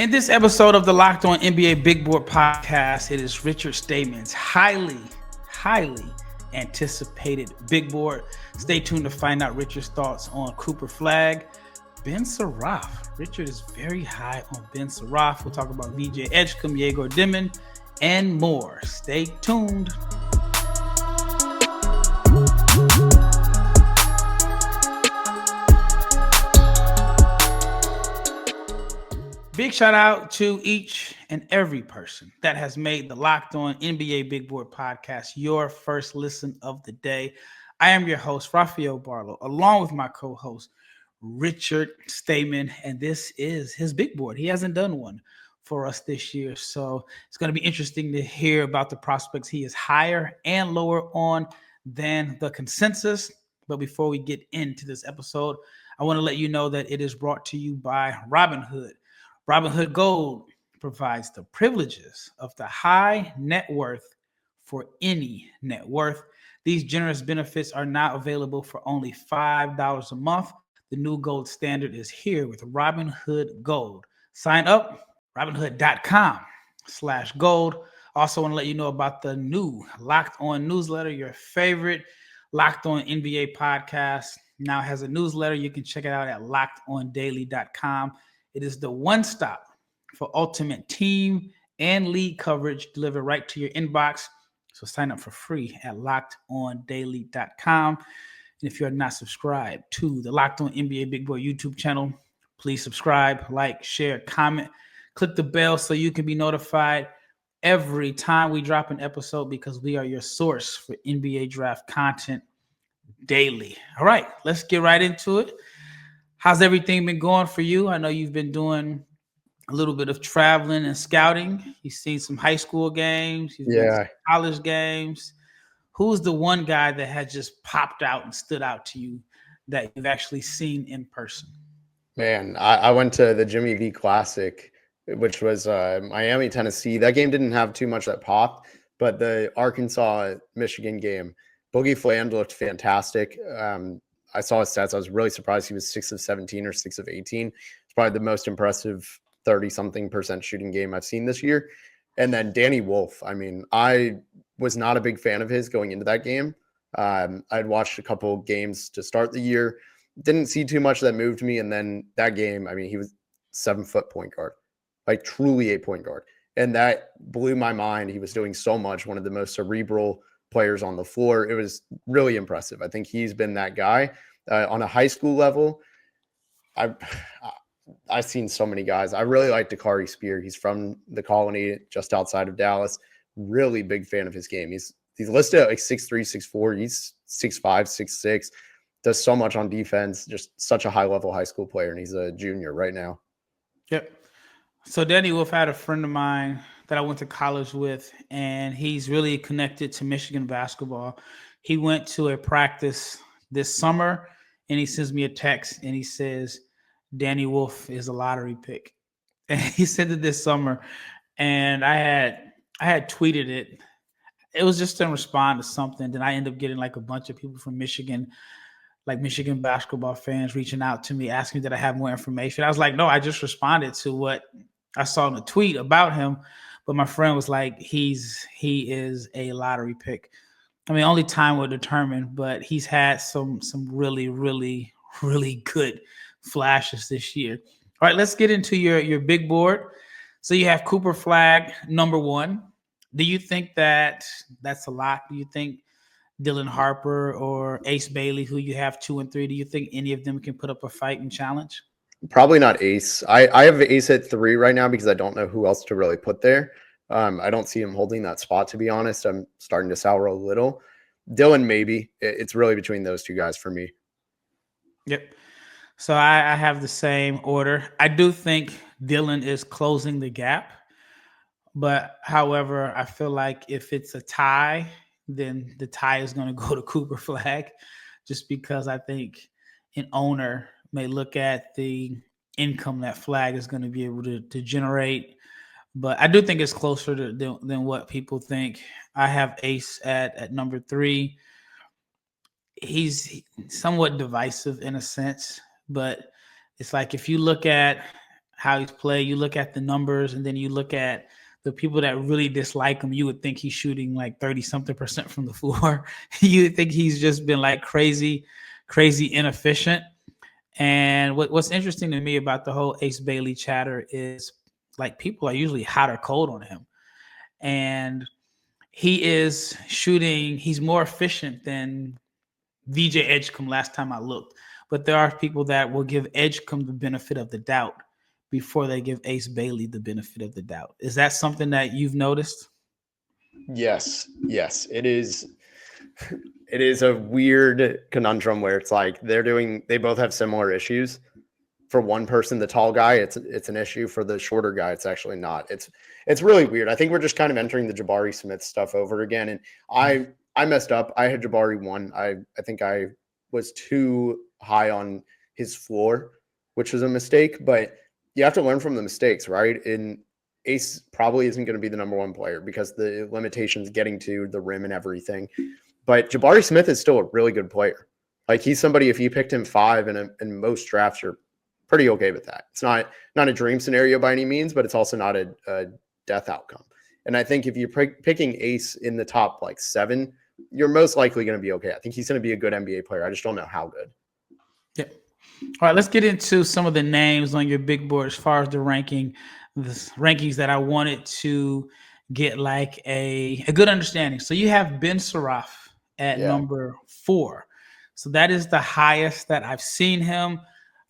In this episode of the Locked On NBA Big Board podcast, it is Richard Stayman's highly anticipated Big Board. Stay tuned to find out Richard's thoughts on Cooper Flagg, Ben Saraf. Richard is very high on Ben Saraf. We'll talk about VJ Edgecombe, Egor Demin, and more. Stay tuned. Big shout out to each and every person that has made the Locked On NBA Big Board podcast your first listen of the day. I am your host, Rafael Barlowe, along with my co-host, Richard Stayman, and this is his Big Board. He hasn't done one for us this year, so it's going to be interesting to hear about the prospects he is higher and lower on than the consensus. But before we get into this episode, I want to let you know that it is brought to you by Robinhood. Robinhood Gold provides the privileges of the high net worth for any net worth. These generous benefits are now available for only $5 a month. The new gold standard is here with Robinhood Gold. Sign up, Robinhood.com/gold. Also want to let you know about the new Locked On newsletter. Your favorite Locked On NBA podcast now has a newsletter. You can check it out at lockedondaily.com. It is the one stop for ultimate team and league coverage delivered right to your inbox. So sign up for free at lockedondaily.com. And if you're not subscribed to the Locked On NBA Big Boy YouTube channel, please subscribe, like, share, comment, click the bell so you can be notified every time we drop an episode, because we are your source for NBA draft content daily. All right, let's get right into it. How's everything been going for you? I know you've been doing a little bit of traveling and scouting. You've seen some high school games. You've been to some college games. Who's the one guy that had just popped out and stood out to you that you've actually seen in person? Man, I went to the Jimmy V Classic, which was Miami, Tennessee. That game didn't have too much that popped, but the Arkansas-Michigan game, Boogie Fland looked fantastic. I saw his stats. I was really surprised he was 6 of 17 or 6 of 18. It's probably the most impressive 30-something% shooting game I've seen this year. And then Danny Wolf. I mean, I was not a big fan of his going into that game. I'd watched a couple games to start the year. Didn't see too much that moved me. And then that game, I mean, he was 7-foot point guard, like truly a point guard. And that blew my mind. He was doing so much, one of the most cerebral players on the floor. It was really impressive. I think he's been that guy on a high school level. I've seen so many guys. I really like Dakari Spear. He's from the Colony, just outside of Dallas. Really big fan of his game. He's listed at like 6'3", 6'4". He's 6'5", 6'6". Does so much on defense. Just such a high level high school player, and he's a junior right now. Yep. So Danny Wolf had a friend of mine that I went to college with, and he's really connected to Michigan basketball. He went to a practice this summer, and he sends me a text, and he says, Danny Wolf is a lottery pick. And he sent it this summer, and I had tweeted it. It was just in response to something. Then I ended up getting like a bunch of people from Michigan, like Michigan basketball fans, reaching out to me, asking me that I have more information. I was like, no, I just responded to what I saw in the tweet about him. But my friend was like, he is a lottery pick. I mean, only time will determine, but he's had some really, really, really good flashes this year. All right, let's get into your big board. So you have Cooper Flagg, number 1. Do you think that's a lot? Do you think Dylan Harper or Ace Bailey, who you have 2 and 3, do you think any of them can put up a fight and challenge? Probably not Ace. I have Ace at 3 right now because I don't know who else to really put there. I don't see him holding that spot, to be honest. I'm starting to sour a little. Dylan, maybe. It's really between those two guys for me. Yep. So I have the same order. I do think Dylan is closing the gap. But however, I feel like if it's a tie, then the tie is going to go to Cooper Flagg, just because I think an owner may look at the income that Flagg is going to be able to generate. But I do think it's closer than what people think. I have Ace at number 3. He's somewhat divisive in a sense, but it's like if you look at how he's played, you look at the numbers, and then you look at the people that really dislike him, you would think he's shooting like 30-something% from the floor. You would think he's just been like crazy inefficient. And what's interesting to me about the whole Ace Bailey chatter is like people are usually hot or cold on him. And he is shooting, he's more efficient than VJ Edgecombe last time I looked. But there are people that will give Edgecombe the benefit of the doubt before they give Ace Bailey the benefit of the doubt. Is that something that you've noticed? Yes, it is. It is a weird conundrum where it's like they both have similar issues. For one person, the tall guy, it's an issue. For the shorter guy, it's actually not. It's really weird. I think we're just kind of entering the Jabari Smith stuff over again. And I messed up. I had Jabari 1. I think I was too high on his floor, which was a mistake. But you have to learn from the mistakes, right? And Ace probably isn't going to be the number 1 player because the limitations getting to the rim and everything. But Jabari Smith is still a really good player. Like he's somebody, if you picked him 5 in most drafts, you're pretty okay with that. It's not a dream scenario by any means, but it's also not a death outcome. And I think if you're picking Ace in the top like 7, you're most likely going to be okay. I think he's going to be a good NBA player. I just don't know how good. Yeah. All right, let's get into some of the names on your big board as far as the rankings that I wanted to get like a good understanding. So you have Ben Saraf at number 4. So that is the highest that I've seen him.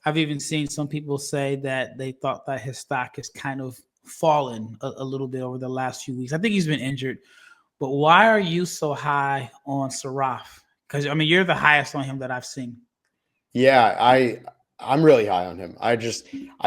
I've even seen some people say that they thought that his stock has kind of fallen a little bit over the last few weeks. I think he's been injured. But why are you so high on Saraf? Because, I mean, you're the highest on him that I've seen. Yeah, I'm really high on him. I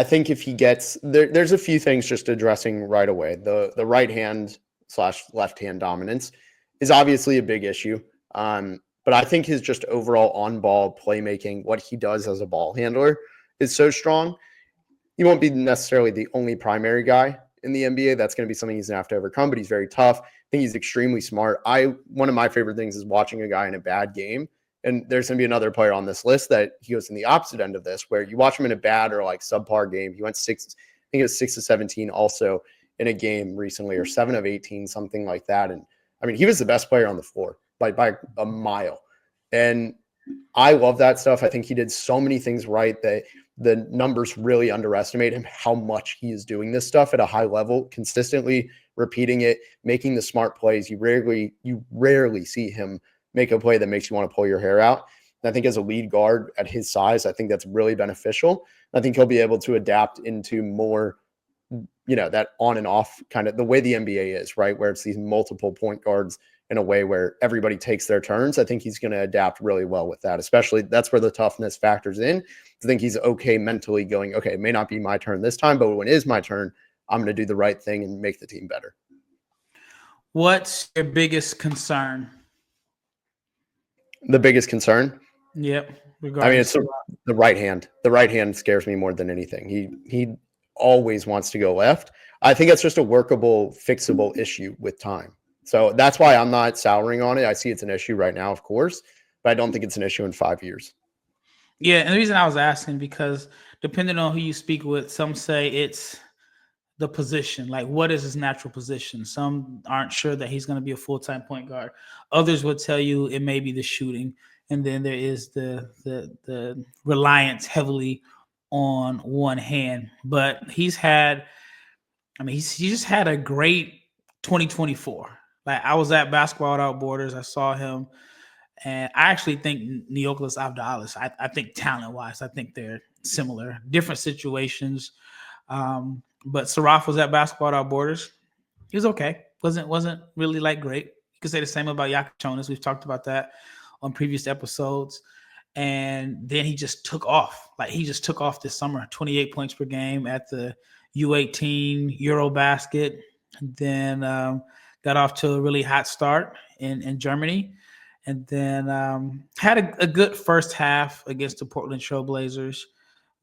think if he gets there's a few things just addressing right away. The right hand / left hand dominance is obviously a big issue. But I think his just overall on ball playmaking, what he does as a ball handler, is so strong. He won't be necessarily the only primary guy in the NBA. That's going to be something he's going to have to overcome, but he's very tough. I think he's extremely smart. One of my favorite things is watching a guy in a bad game. And there's going to be another player on this list that he goes in the opposite end of this, where you watch him in a bad or like subpar game. He went 6 of 17 also in a game recently, or 7 of 18, something like that. And I mean, he was the best player on the floor by a mile. And I love that stuff. I think he did so many things right that the numbers really underestimate him, how much he is doing this stuff at a high level, consistently repeating it, making the smart plays. You rarely see him make a play that makes you want to pull your hair out. And I think as a lead guard at his size, I think that's really beneficial. I think he'll be able to adapt into more, that on and off kind of the way the NBA is, right? Where it's these multiple point guards in a way where everybody takes their turns. I think he's going to adapt really well with that, especially that's where the toughness factors in. I think he's okay mentally going, okay, it may not be my turn this time, but when it is my turn, I'm going to do the right thing and make the team better. What's your biggest concern? The biggest concern? Yep. I mean, it's the right hand. The right hand scares me more than anything. He always wants to go left. I think it's just a workable, fixable issue with time. So that's why I'm not souring on it. I see it's an issue right now, of course, but I don't think it's an issue in 5 years. Yeah, and the reason I was asking, because depending on who you speak with, some say it's the position. Like, what is his natural position? Some aren't sure that he's going to be a full-time point guard. Others would tell you it may be the shooting. And then there is the reliance heavily on one hand. But he just had a great 2024. Like, I was at Basketball Without Borders. I saw him. And I actually think Neokolas Avdalis, I think talent-wise, I think they're similar. Different situations. But Saraf was at Basketball Without Borders. He was okay. Wasn't really like great. You could say the same about Jase Richardson. We've talked about that on previous episodes. And then he just took off. Like, he just took off this summer. 28 points per game at the U18 Eurobasket. Then got off to a really hot start in Germany. And then had a good first half against the Portland Trailblazers.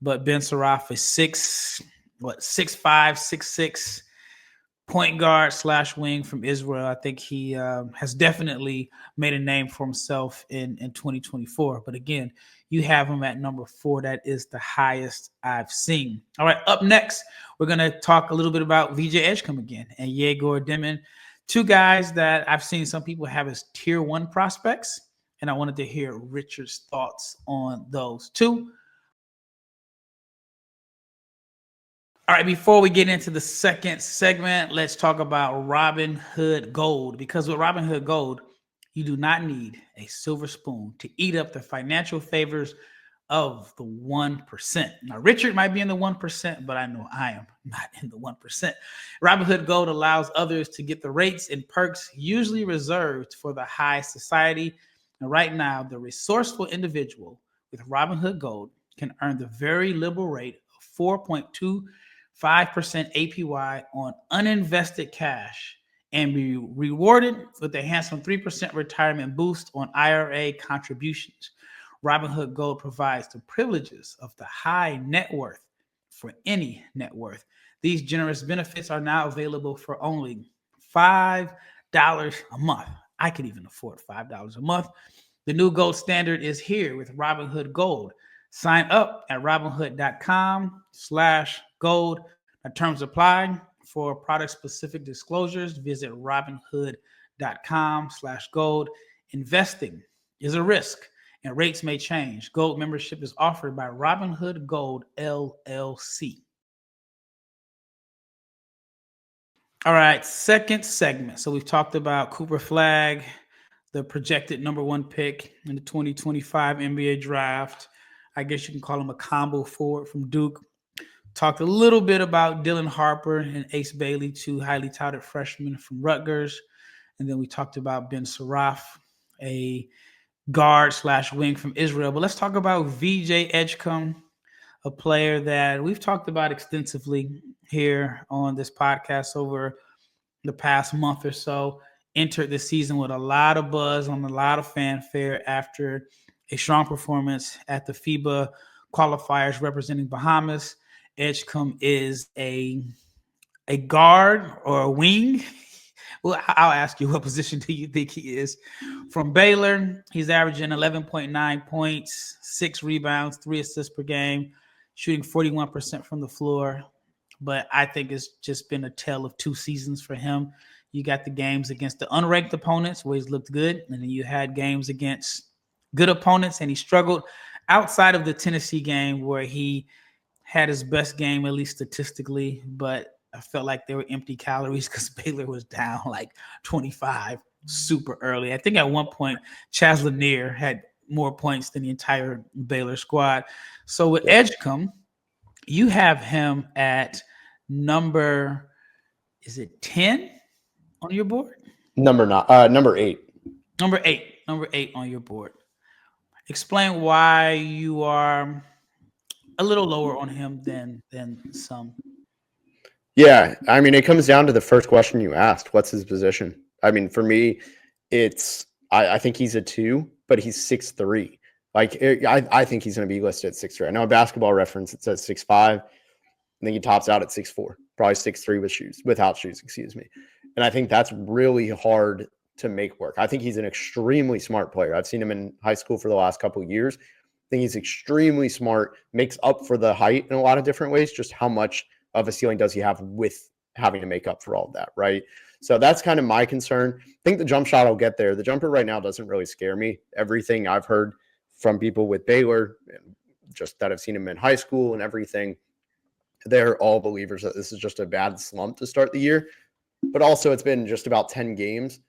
But Ben Saraf is 6'5", 6'6" point guard / wing from Israel. I think he has definitely made a name for himself in 2024. But again, You have him at number 4. That is the highest I've seen. All right, up next, we're going to talk a little bit about VJ Edgecombe again and Egor Demin, 2 guys that I've seen some people have as tier 1 prospects, and I wanted to hear Richard's thoughts on those 2. All right, before we get into the second segment, let's talk about Robinhood Gold, because with Robinhood Gold, you do not need a silver spoon to eat up the financial favors of the 1%. Now, Richard might be in the 1%, but I know I am not in the 1%. Robinhood Gold allows others to get the rates and perks usually reserved for the high society. And right now, the resourceful individual with Robinhood Gold can earn the very liberal rate of 4.25% APY on uninvested cash and be rewarded with a handsome 3% retirement boost on IRA contributions. Robinhood Gold provides the privileges of the high net worth for any net worth. These generous benefits are now available for only $5 a month. I could even afford $5 a month. The new gold standard is here with Robinhood Gold. Sign up at robinhood.com/gold. Terms apply. For product-specific disclosures, visit robinhood.com/gold. Investing is a risk, and rates may change. Gold membership is offered by Robinhood Gold, LLC. All right, second segment. So we've talked about Cooper Flagg, the projected number 1 pick in the 2025 NBA draft. I guess you can call him a combo forward from Duke. Talked a little bit about Dylan Harper and Ace Bailey, 2 highly touted freshmen from Rutgers. And then we talked about Ben Saraf, a guard/wing from Israel. But let's talk about VJ Edgecombe, a player that we've talked about extensively here on this podcast over the past month or so. Entered the season with a lot of buzz, on a lot of fanfare after a strong performance at the FIBA qualifiers representing Bahamas. Edgecombe is a guard or a wing. Well, I'll ask you, what position do you think he is? From Baylor, he's averaging 11.9 points, 6 rebounds, 3 assists per game, shooting 41% from the floor. But I think it's just been a tale of 2 seasons for him. You got the games against the unranked opponents where he's looked good, and then you had games against good opponents and he struggled. Outside of the Tennessee game where he had his best game, at least statistically, but I felt like there were empty calories because Baylor was down like 25 super early. I think at one point, Chaz Lanier had more points than the entire Baylor squad. So with Edgecombe, you have him at number, is it 10 on your board? Number 8. Number 8 on your board. Explain why you are a little lower on him than some. Yeah, I mean, it comes down to the first question you asked. What's his position? I mean, for me, it's I think he's a 2, but he's 6'3". Like, I think he's going to be listed at 6'3". I know a Basketball Reference, it says 6'5". I think he tops out at 6'4", probably 6'3" without shoes, excuse me. And I think that's really hard to make work. I think he's an extremely smart player. I've seen him in high school for the last couple of years. I think he's extremely smart, makes up for the height in a lot of different ways. Just how much of a ceiling does he have with having to make up for all of that, right? So that's kind of my concern. I think the jump shot will get there. The jumper right now doesn't really scare me. Everything I've heard from people with Baylor, and just that I've seen him in high school and everything, they're all believers that this is just a bad slump to start the year. But also it's been just about 10 games.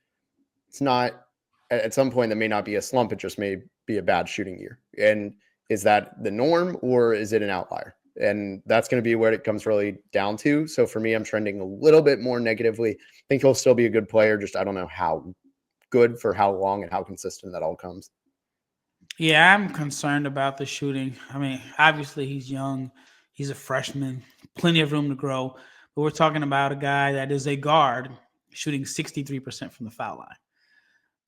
It's not, at some point, that may not be a slump. It just may be a bad shooting year. And is that the norm or is it an outlier? And that's going to be where it comes really down to. So for me, I'm trending a little bit more negatively. I think he'll still be a good player. Just I don't know how good for how long and how consistent that all comes. Yeah, I'm concerned about the shooting. I mean, obviously he's young. He's a freshman, plenty of room to grow. But we're talking about a guy that is a guard shooting 63% from the foul line.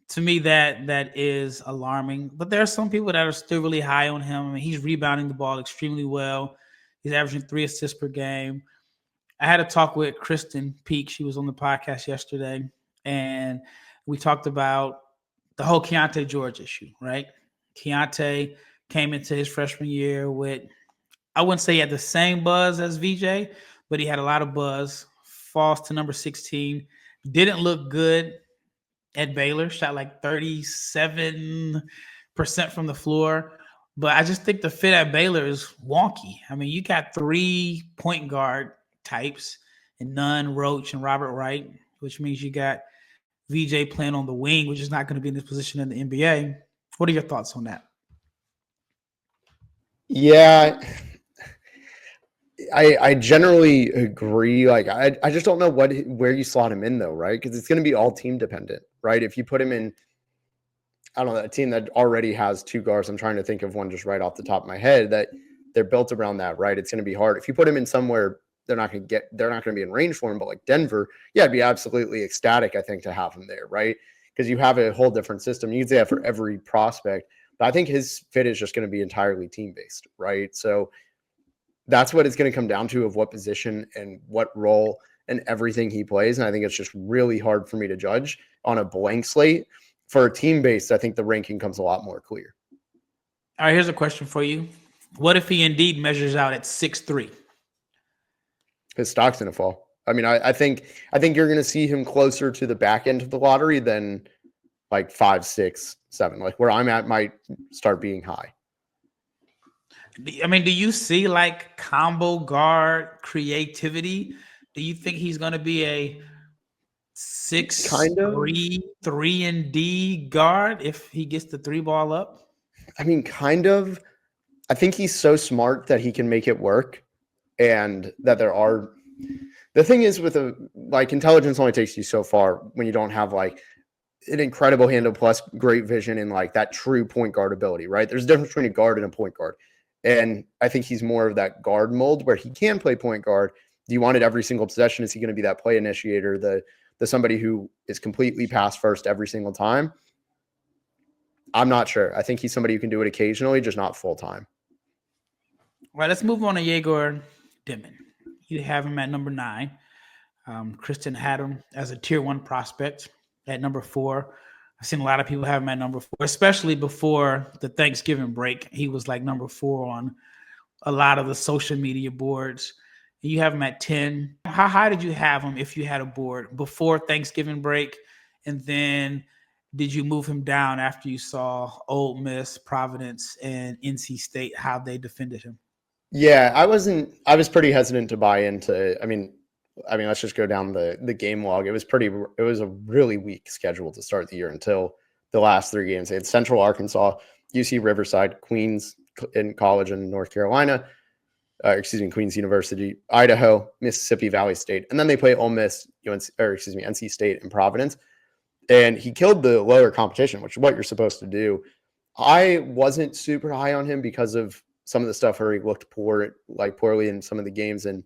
To me, that is alarming. But there are some people that are still really high on him. I mean, he's rebounding the ball extremely well. He's averaging 3 assists per game. I had a talk with Kristen Peak. She was on the podcast yesterday, and we talked about the whole Keontae George issue, right? Keontae came into his freshman year with, I wouldn't say he had the same buzz as VJ, but he had a lot of buzz. Falls to number 16. Didn't look good at Baylor. Shot like 37% from the floor. But I just think the fit at Baylor is wonky. I mean, you got 3 point guard types and Nunn, Roach, and Robert Wright, which means you got VJ playing on the wing, which is not going to be in this position in the NBA. What are your thoughts on that? Yeah, I generally agree. Like, I just don't know where you slot him in, though, right? Because it's going to be all team dependent, right? If you put him in, I don't know, a team that already has 2 guards, I'm trying to think of one just right off the top of my head, that they're built around that, right? It's going to be hard. If you put him in somewhere they're not going to be in range for him, but like Denver, yeah, I'd be absolutely ecstatic, I think, to have him there, right? Because you have a whole different system. You can say that for every prospect, but I think his fit is just going to be entirely team-based, right? So that's what it's going to come down to, of what position and what role and everything he plays. And I think it's just really hard for me to judge on a blank slate. For a team-based, I think the ranking comes a lot more clear. All right, here's a question for you. What if he indeed measures out at 6'3"? His stock's going to fall. I mean, I think you're going to see him closer to the back end of the lottery than like 5, 6, 7. Like where I'm at might start being high. I mean, do you see like combo guard creativity? Do you think he's going to be a 6'3", 3-and-D guard if he gets the 3 ball up? I mean, kind of. I think he's so smart that he can make it work, and that the thing is with intelligence only takes you so far when you don't have like an incredible handle plus great vision and like that true point guard ability, right? There's a difference between a guard and a point guard. And I think he's more of that guard mold where he can play point guard. Do you want it every single possession? Is he going to be that play initiator, the somebody who is completely pass first every single time? I'm not sure. I think he's somebody who can do it occasionally, just not full time. All right, let's move on to Egor Demin. You have him at number 9. Kristen had him as a tier 1 prospect at number 4. I've seen a lot of people have him at number 4, especially before the Thanksgiving break. He was like number 4 on a lot of the social media boards. You have him at 10. How high did you have him if you had a board before Thanksgiving break? And then did you move him down after you saw Ole Miss, Providence, and NC State, how they defended him? Yeah, I was pretty hesitant to buy into. I mean, let's just go down the game log. It was a really weak schedule to start the year until the last 3 games. They had Central Arkansas, UC Riverside, Queens in college in North Carolina, Queens University, Idaho, Mississippi Valley State, and then they play Ole Miss, NC State and Providence. And he killed the lower competition, which is what you're supposed to do. I wasn't super high on him because of some of the stuff where he looked poorly in some of the games and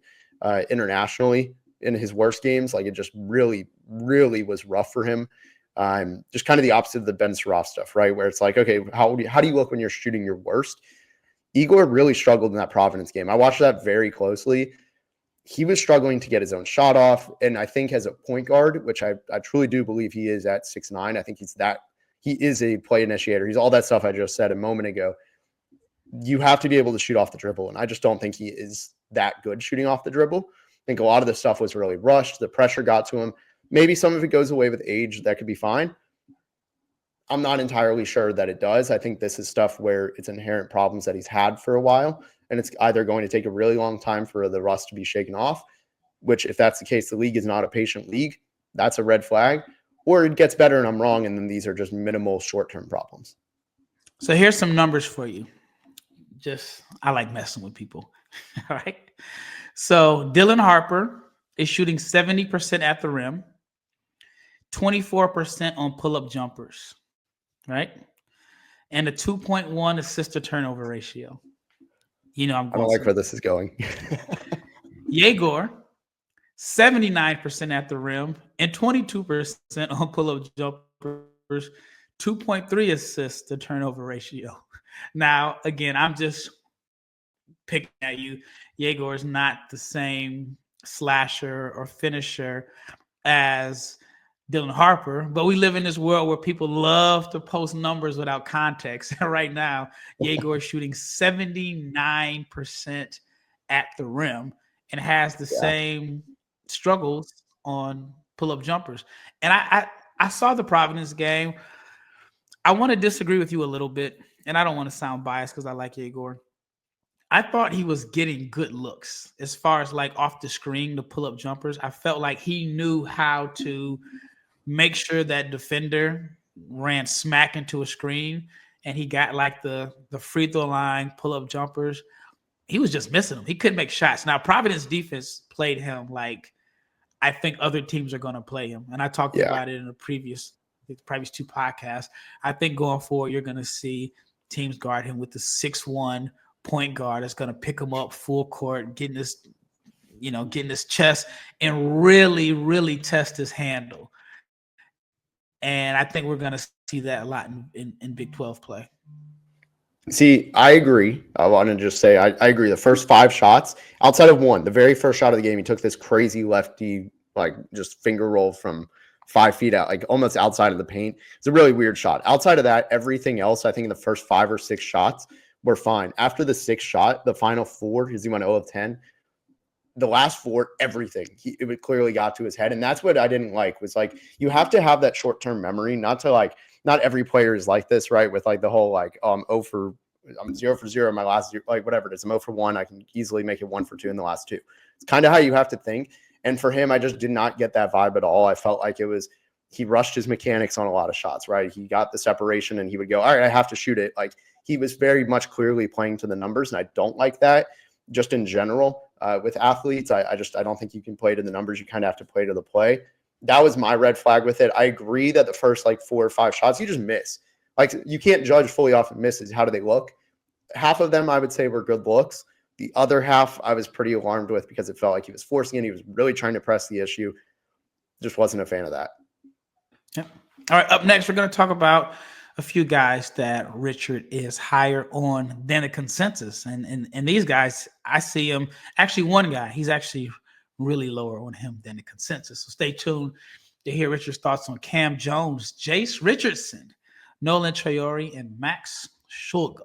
internationally in his worst games. Like it just really, really was rough for him. Just kind of the opposite of the Ben Saraf stuff, right? Where it's like, okay, how do you look when you're shooting your worst? Egor really struggled in that Providence game. I watched that very closely. He was struggling to get his own shot off. And I think as a point guard, which I truly do believe he is at 6'9", I think he is a play initiator. He's all that stuff I just said a moment ago. You have to be able to shoot off the dribble. And I just don't think he is that good shooting off the dribble. I think a lot of the stuff was really rushed. The pressure got to him. Maybe some of it goes away with age. That could be fine. I'm not entirely sure that it does. I think this is stuff where it's inherent problems that he's had for a while. And it's either going to take a really long time for the rust to be shaken off, which if that's the case, the league is not a patient league. That's a red flag. Or it gets better and I'm wrong. And then these are just minimal short-term problems. So here's some numbers for you. I like messing with people. All right. So Dylan Harper is shooting 70% at the rim, 24% on pull-up jumpers, right? And a 2.1 assist to turnover ratio. I don't like where this is going. Egor, 79% at the rim and 22% on pull-up jumpers, 2.3 assists to turnover ratio. Now, again, I'm just picking at you. Egor is not the same slasher or finisher as Dylan Harper, but we live in this world where people love to post numbers without context. And right now, Egor is shooting 79% at the rim and has the same struggles on pull-up jumpers. And I saw the Providence game. I want to disagree with you a little bit, and I don't want to sound biased because I like Egor. I thought he was getting good looks as far as like off the screen, the pull-up jumpers. I felt like he knew how to make sure that defender ran smack into a screen and he got like the free throw line pull-up jumpers. He was just missing them. He couldn't make shots. Now, Providence defense played him like I think other teams are going to play him. And I talked about it in the previous 2 podcasts. I think going forward, you're going to see teams guard him with the 6'1" point guard that's going to pick him up full court, getting his chest and really, really test his handle. And I think we're going to see that a lot in Big 12 play. See, I agree. I want to just say I agree. The first 5 shots, outside of one, the very first shot of the game, he took this crazy lefty, like just finger roll from 5 feet out, like almost outside of the paint. It's a really weird shot. Outside of that, everything else, I think in the first 5 or 6 shots were fine. After the 6th shot, the final 4, because he went 0 of 10, the last 4, everything, it clearly got to his head. And that's what I didn't like, was like, you have to have that short-term memory, not every player is like this, right? With like the whole like, I'm 0 for 0 in my last, like whatever it is, I'm 0 for 1. I can easily make it 1 for 2 in the last 2. It's kind of how you have to think. And for him, I just did not get that vibe at all. I felt like he rushed his mechanics on a lot of shots, right? He got the separation and he would go, all right, I have to shoot it. Like he was very much clearly playing to the numbers. And I don't like that just in general with athletes. I don't think you can play to the numbers. You kind of have to play to the play. That was my red flag with it. I agree that the first like 4 or 5 shots, you just miss. Like you can't judge fully off of misses. How do they look? Half of them I would say were good looks. The other half I was pretty alarmed with because it felt like he was forcing it. He was really trying to press the issue. Just wasn't a fan of that. Yeah. All right. Up next, we're going to talk about a few guys that Richard is higher on than a consensus. And these guys, I see him, actually one guy, he's actually really lower on him than the consensus. So stay tuned to hear Richard's thoughts on Kam Jones, Jase Richardson, Nolan Traore, and Max Shulga.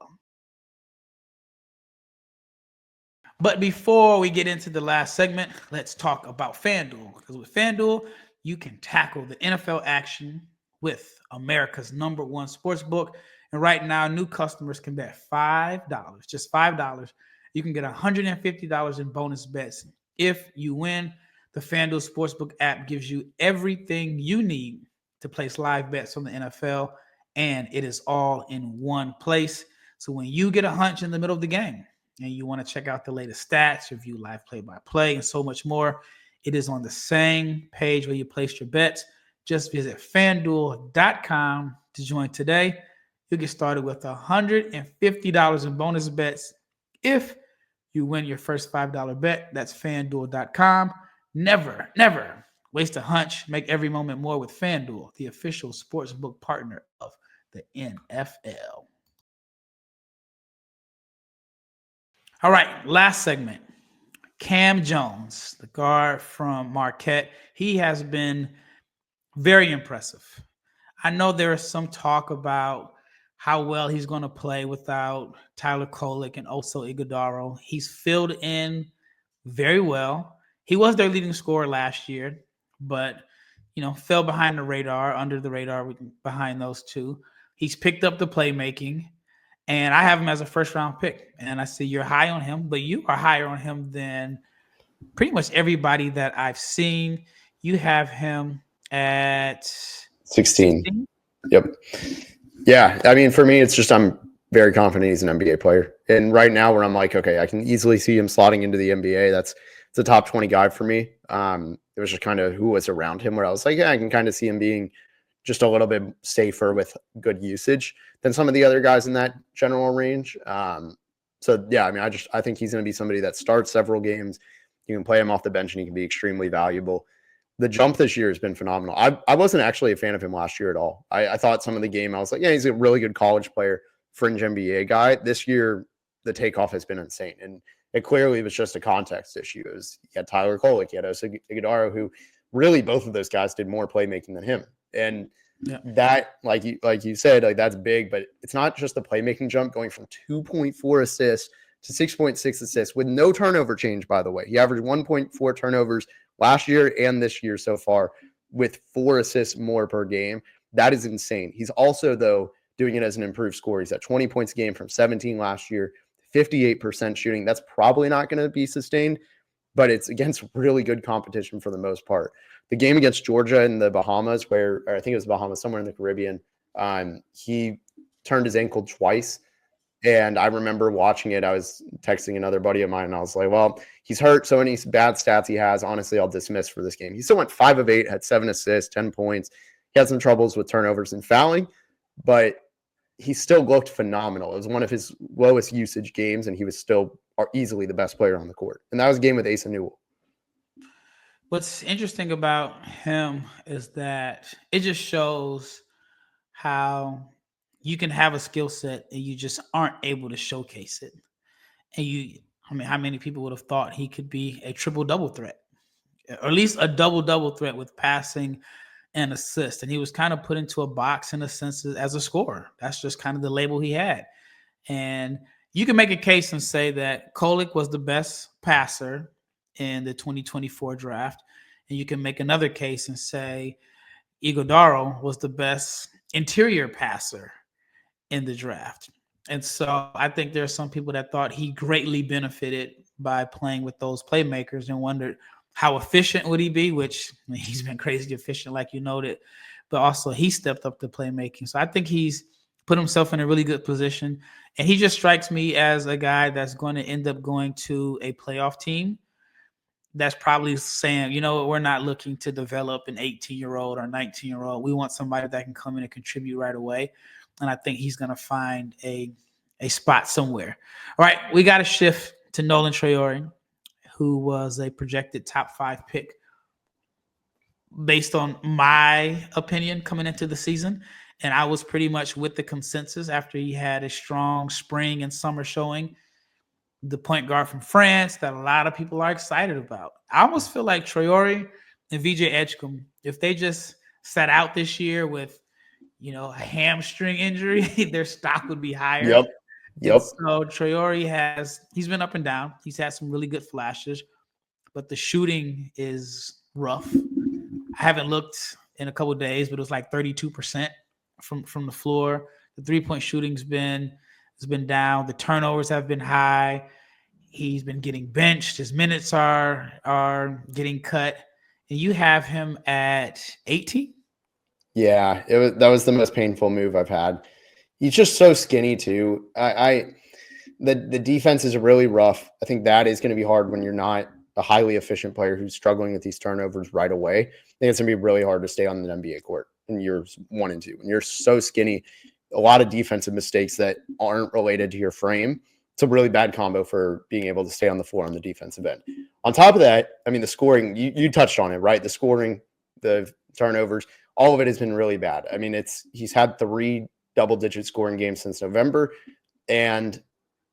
But before we get into the last segment, let's talk about FanDuel. Because with FanDuel, you can tackle the NFL action with America's #1 sportsbook. And right now, new customers can bet $5, just $5. You can get $150 in bonus bets if you win. The FanDuel Sportsbook app gives you everything you need to place live bets on the NFL, and it is all in one place. So when you get a hunch in the middle of the game, and you want to check out the latest stats, review live play-by-play, and so much more, it is on the same page where you placed your bets. Just visit FanDuel.com to join today. You'll get started with $150 in bonus bets if you win your first $5 bet. That's FanDuel.com. Never waste a hunch. Make every moment more with FanDuel, the official sportsbook partner of the NFL. All right, last segment. Kam Jones, the guard from Marquette. He has been very impressive. I know there is some talk about how well he's going to play without Tyler Kolek and also Iguodala. He's filled in very well. He was their leading scorer last year, but fell behind the radar, under the radar behind those two. He's picked up the playmaking. And I have him as a first-round pick. And I see you're high on him, but you are higher on him than pretty much everybody that I've seen. You have him at 16. Yep. Yeah. I mean, for me, it's just I'm very confident he's an NBA player. And right now where I'm like, okay, I can easily see him slotting into the NBA. It's a top 20 guy for me. It was just kind of who was around him where I was like, yeah, I can kind of see him being just a little bit safer with good usage than some of the other guys in that general range. So yeah, I mean, I think he's going to be somebody that starts several games. You can play him off the bench and he can be extremely valuable. The jump this year has been phenomenal. I wasn't actually a fan of him last year at all. I thought some of the game, I was like, yeah, he's a really good college player, fringe NBA guy. This year, the takeoff has been insane. And it clearly was just a context issue. He had Tyler Kolek, he had Iguodala, who really both of those guys did more playmaking than him. And Yeah. that, like you said, like that's big, but it's not just the playmaking jump going from 2.4 assists to 6.6 assists with no turnover change, by the way. He averaged 1.4 turnovers last year and this year so far with 4 assists more per game. That is insane. He's also, though, doing it as an improved scorer. He's at 20 points a game from 17 last year, 58% shooting. That's probably not going to be sustained, but it's against really good competition for the most part. The game against Georgia in the Bahamas, or I think it was Bahamas, somewhere in the Caribbean, he turned his ankle twice. And I remember watching it. I was texting another buddy of mine, and I was like, well, he's hurt. So any bad stats he has, honestly, I'll dismiss for this game. He still went 5 of 8, had 7 assists, 10 points. He had some troubles with turnovers and fouling, but he still looked phenomenal. It was one of his lowest usage games, and he was still easily the best player on the court. And that was a game with Asa Newell. What's interesting about him is that it just shows how you can have a skill set and you just aren't able to showcase it. And how many people would have thought he could be a triple-double threat, or at least a double-double threat with passing and assist? And he was kind of put into a box in a sense as a scorer. That's just kind of the label he had. And you can make a case and say that Kel'el was the best passer in the 2024 draft. And you can make another case and say Egor Demin was the best interior passer in the draft. And so I think there are some people that thought he greatly benefited by playing with those playmakers and wondered how efficient would he be, which he's been crazy efficient, like you noted, but also he stepped up to playmaking. So I think he's put himself in a really good position. And he just strikes me as a guy that's going to end up going to a playoff team that's probably saying, you know what, we're not looking to develop an 18-year-old or 19-year-old. We want somebody that can come in and contribute right away. And I think he's going to find a spot somewhere. All right, we got to shift to Nolan Traore, who was a projected top 5 pick based on my opinion coming into the season. And I was pretty much with the consensus after he had a strong spring and summer showing. The point guard from France that a lot of people are excited about. I almost feel like Traore and VJ Edgecombe, if they just sat out this year with, a hamstring injury, their stock would be higher. Yep. So Traore he's been up and down. He's had some really good flashes, but the shooting is rough. I haven't looked in a couple of days, but it was like 32% from the floor. The 3-point shooting's been down. The turnovers have been high. He's been getting benched. His minutes are getting cut. And you have him at 18? Yeah, that was the most painful move I've had. He's just so skinny too. The defense is really rough. I think that is going to be hard when you're not a highly efficient player who's struggling with these turnovers right away. I think it's going to be really hard to stay on the NBA court in years 1 and 2. When you're so skinny, a lot of defensive mistakes that aren't related to your frame. It's a really bad combo for being able to stay on the floor on the defensive end. On top of that, I mean, the scoring, you touched on it, right? The scoring, the turnovers, all of it has been really bad. I mean, he's had 3 double-digit scoring games since November, and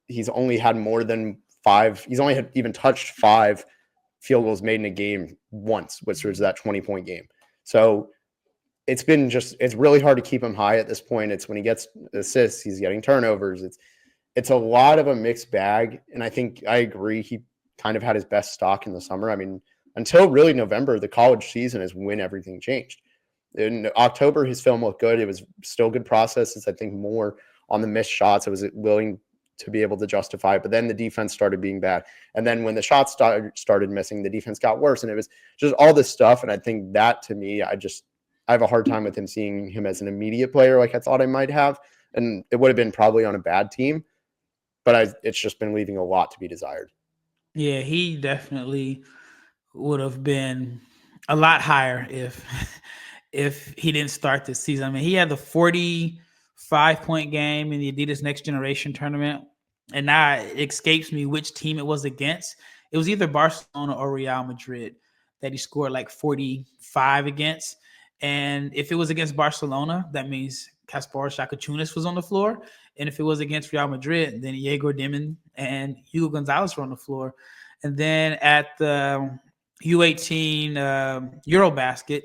he's only had more than 5. He's only had even touched 5 field goals made in a game once, which was that 20-point game. So it's really hard to keep him high at this point. It's when he gets assists, he's getting turnovers. It's a lot of a mixed bag. And I think I agree. He kind of had his best stock in the summer. I mean, until really November, the college season is when everything changed. In October, his film looked good. It was still good processes. I think more on the missed shots. I was willing to be able to justify it. But then the defense started being bad. And then when the shots started missing, the defense got worse. And it was just all this stuff. And I think that, to me, I have a hard time with seeing him as an immediate player like I thought I might have. And it would have been probably on a bad team. But it's just been leaving a lot to be desired. Yeah, he definitely would have been a lot higher if he didn't start this season. I mean, he had the 45-point game in the Adidas Next Generation tournament, and now it escapes me which team it was against. It was either Barcelona or Real Madrid that he scored like 45 against. And if it was against Barcelona, that means Kaspar Shakachunas was on the floor. And if it was against Real Madrid, then Egor Demin and Hugo Gonzalez were on the floor. And then at the U18 Eurobasket,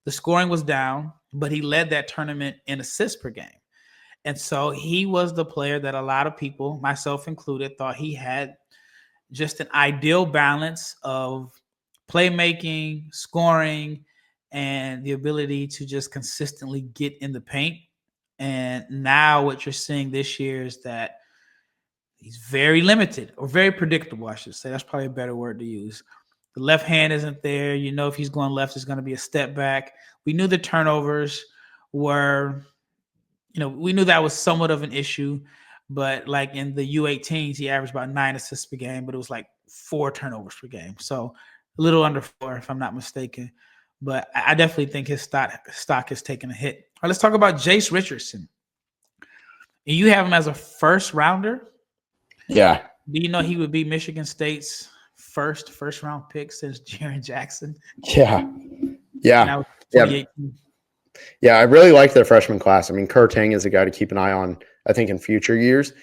the scoring was down, but he led that tournament in assists per game. And so he was the player that a lot of people, myself included, thought he had just an ideal balance of playmaking, scoring, and the ability to just consistently get in the paint. And now what you're seeing this year is that he's very limited or very predictable, I should say. That's probably a better word to use. The left hand isn't there. You know, if he's going left, it's going to be a step back. We knew the turnovers were, we knew that was somewhat of an issue. But like in the U18s, he averaged about 9 assists per game, but it was like 4 turnovers per game. So a little under 4, if I'm not mistaken. But I definitely think his stock has taken a hit. All right, let's talk about Jase Richardson. And you have him as a first rounder. Yeah. Do you know he would be Michigan State's first round pick since Jaren Jackson? Yeah. Yeah. Yeah, I really like their freshman class. I mean, Kurtang is a guy to keep an eye on, I think, in future years.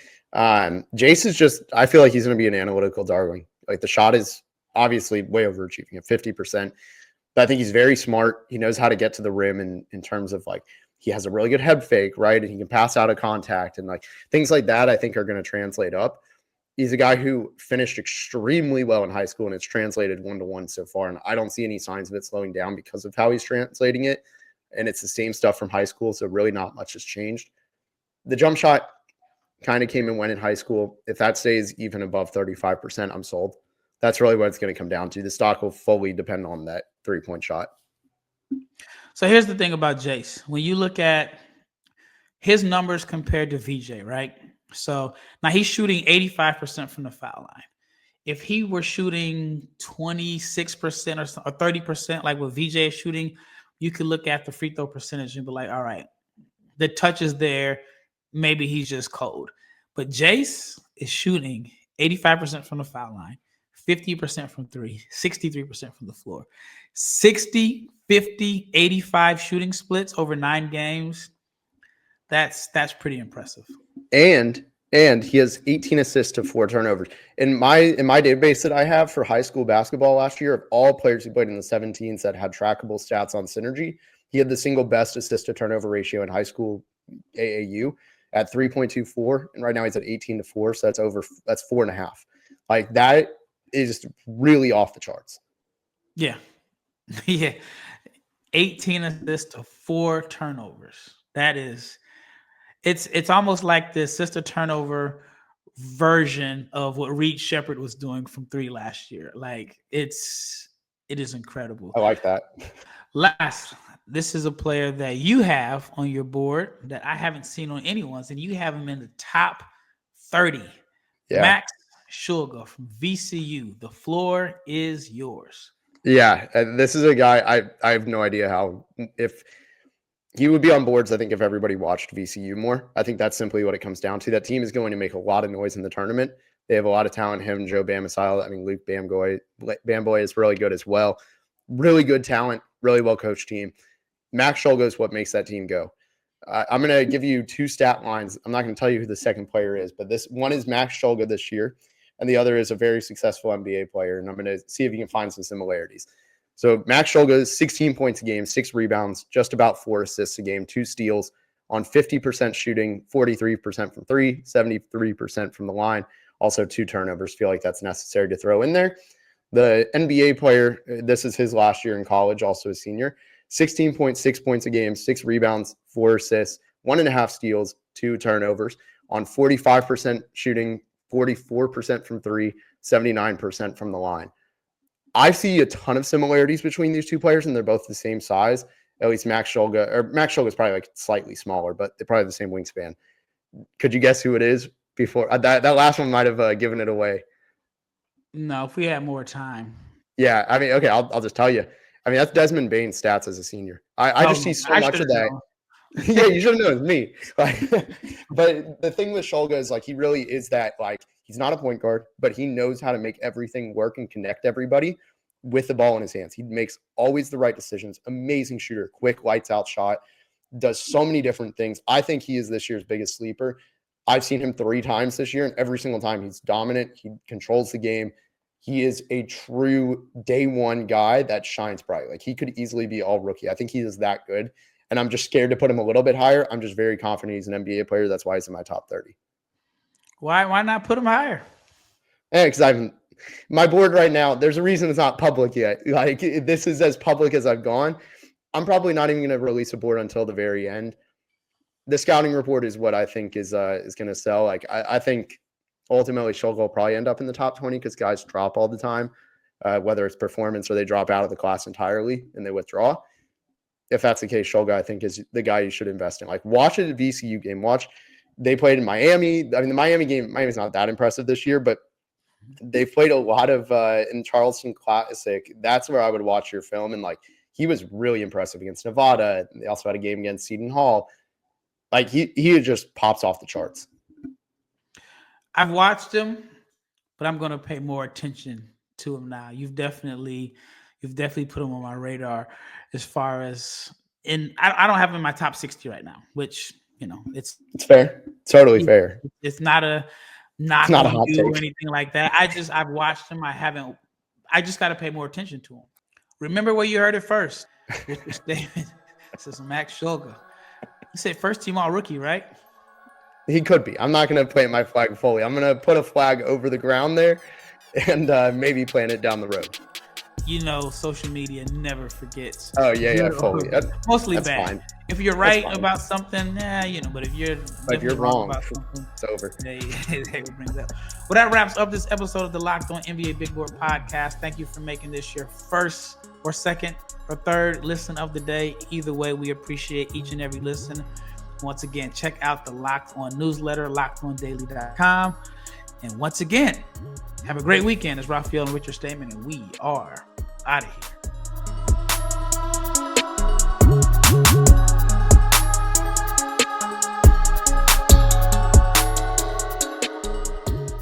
Jase is just, I feel like he's going to be an analytical darling. Like the shot is obviously way overachieving at 50%, but I think he's very smart. He knows how to get to the rim in terms of like, he has a really good head fake, right? And he can pass out of contact and like things like that, I think are going to translate up. He's a guy who finished extremely well in high school and it's translated 1-to-1 so far. And I don't see any signs of it slowing down because of how he's translating it. And it's the same stuff from high school. So really not much has changed. The jump shot kind of came and went in high school. If that stays even above 35%, I'm sold. That's really what it's going to come down to. The stock will fully depend on that 3-point shot. So here's the thing about Jase. When you look at his numbers compared to VJ, right? So now he's shooting 85% from the foul line. If he were shooting 26% or 30%, like what VJ is shooting, you could look at the free throw percentage and be like, all right, the touch is there. Maybe he's just cold. But Jase is shooting 85% from the foul line, 50% from 3, 63% from the floor. 60, 50, 85 shooting splits over 9 games. That's pretty impressive. And he has 18 assists to 4 turnovers. In my database that I have for high school basketball last year, of all players who played in the 17s that had trackable stats on Synergy, he had the single best assist to turnover ratio in high school AAU at 3.24, and right now he's at 18-4, so that's 4.5. Like that is really off the charts. Yeah. Yeah. 18 assists to 4 turnovers. That is, it's almost like the assist to turnover version of what Reed Shepherd was doing from 3 last year. Like it is incredible. I like that. Last, this is a player that you have on your board that I haven't seen on anyone's, and you have him in the top 30. Yeah. Max Shulga from VCU. The floor is yours. Yeah, this is a guy I have no idea how, if he would be on boards, I think, if everybody watched VCU more. I think that's simply what it comes down to. That team is going to make a lot of noise in the tournament. They have a lot of talent. Him, Joe Bamisile. I mean, Luke Bamboy is really good as well. Really good talent, really well-coached team. Max Shulga is what makes that team go. I'm going to give you 2 stat lines. I'm not going to tell you who the second player is, but this one is Max Shulga this year, and the other is a very successful NBA player, and I'm going to see if you can find some similarities. So Max Shulga is 16 points a game, 6 rebounds, just about 4 assists a game, 2 steals, on 50% shooting, 43% from 3, 73% from the line, also 2 turnovers. Feel like that's necessary to throw in there. The NBA player, this is his last year in college, also a senior, 16.6 points a game, 6 rebounds, 4 assists, 1.5 steals, 2 turnovers, on 45% shooting, 44% from 3, 79% from the line. I see a ton of similarities between these 2 players, and they're both the same size. At least Max Shulga is probably like slightly smaller, but they're probably the same wingspan. Could you guess who it is before? That last one might have given it away. No, if we had more time. Yeah, I mean, okay, I'll just tell you. I mean, that's Desmond Bane's stats as a senior. I just see so much of that. Yeah, you should have known it was me. Like, but the thing with Shulga is like he really is that, like, he's not a point guard, but he knows how to make everything work and connect everybody with the ball in his hands. He makes always the right decisions. Amazing shooter, quick, lights out shot, does so many different things. I think he is this year's biggest sleeper. I've seen him 3 times this year, and every single time he's dominant. He controls the game. he is a true day one guy that shines bright. Like he could easily be all rookie. I think he is that good. And I'm just scared to put him a little bit higher. I'm just very confident he's an NBA player. That's why he's in my top 30. Why not put him higher? Yeah, because my board right now, there's a reason it's not public yet. Like this is as public as I've gone. I'm probably not even going to release a board until the very end. The scouting report is what I think is going to sell. Like I think ultimately Shulga will probably end up in the top 20 because guys drop all the time, whether it's performance or they drop out of the class entirely and they withdraw. If that's the case, Shulga, I think, is the guy you should invest in. Like, watch a VCU game. They played in Miami. I mean, the Miami's not that impressive this year, but they've played a lot of in Charleston Classic. That's where I would watch your film. And, like, he was really impressive against Nevada. They also had a game against Seton Hall. Like, he just pops off the charts. I've watched him, but I'm going to pay more attention to him now. You've definitely put him on my radar as far as I don't have him in my top 60 right now, which, it's fair. Totally fair. It's not a knock not on a hot you take or anything like that. I've watched him. I just got to pay more attention to him. Remember where you heard it first. Richard Stayman says Max Shulga. You said first team all rookie, right? He could be. I'm not going to plant my flag fully. I'm going to put a flag over the ground there and maybe plant it down the road. Social media never forgets. Oh, yeah, fully. Mostly that's bad. Fine. If you're right about something, but if you're wrong about something, it's over. They will bring that up. Well, that wraps up this episode of the Locked On NBA Big Board Podcast. Thank you for making this your first or second or third listen of the day. Either way, we appreciate each and every listen. Once again, check out the Locked On newsletter, lockedondaily.com. And once again, have a great weekend. It's Rafael and Richard Stayman, and we are out of here.